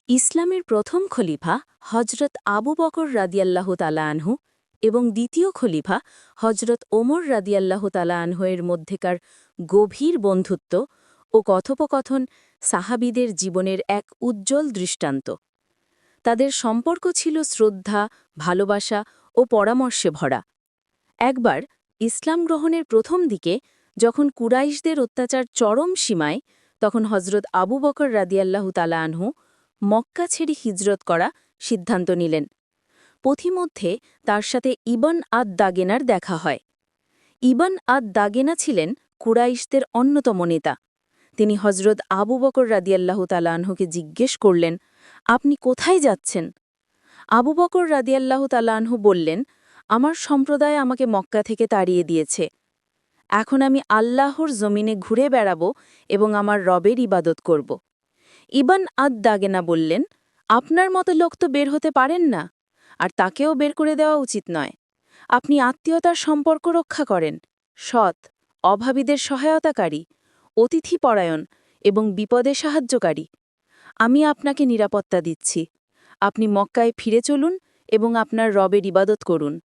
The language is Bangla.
ইসলামের প্রথম খলিফা হজরত আবু বকর রাদিয়াল্লাহু তালা আনহু এবং দ্বিতীয় খলিফা হজরত ওমর রাদিয়াল্লাহু তালা আনহু-এর মধ্যেকার গভীর বন্ধুত্ব ও কথোপকথন সাহাবীদের জীবনের এক উজ্জ্বল দৃষ্টান্ত। তাদের সম্পর্ক ছিল শ্রদ্ধা, ভালোবাসা ও পরামর্শে ভরা। একবার ইসলাম গ্রহণের প্রথম দিকে যখন কুরাইশদের অত্যাচার চরম সীমায়, তখন হজরত আবু বকর রাদিয়াল্লাহু তালা আনহু মক্কা ছেড়ে হিজরত করা সিদ্ধান্ত নিলেন। পথিমধ্যে তার সাথে ইবন আদ-দাগেনার দেখা হয়। ইবন আদ-দাগেনা ছিলেন কুরাইশদের অন্যতম নেতা। তিনি হজরত আবু বকর রাদিয়াল্লাহু তালা আনহুকে জিজ্ঞেস করলেন, আপনি কোথায় যাচ্ছেন? আবু বকর রাদিয়াল্লাহু তালা আনহু বললেন, আমার সম্প্রদায় আমাকে মক্কা থেকে তাড়িয়ে দিয়েছে। এখন আমি আল্লাহর জমিনে ঘুরে বেড়াব এবং আমার রবের ইবাদত করব। ইবন আদ-দাগেনা বললেন, আপনার মতো লোক তো বের হতে পারেন না, আর তাকেও বের করে দেওয়া উচিত নয়। আপনি আত্মীয়তার সম্পর্ক রক্ষা করেন, সৎ, অভাবীদের সহায়তাকারী, অতিথিপরায়ণ এবং বিপদে সাহায্যকারী। আমি আপনাকে নিরাপত্তা দিচ্ছি। আপনি মক্কায় ফিরে চলুন এবং আপনার রবের ইবাদত করুন।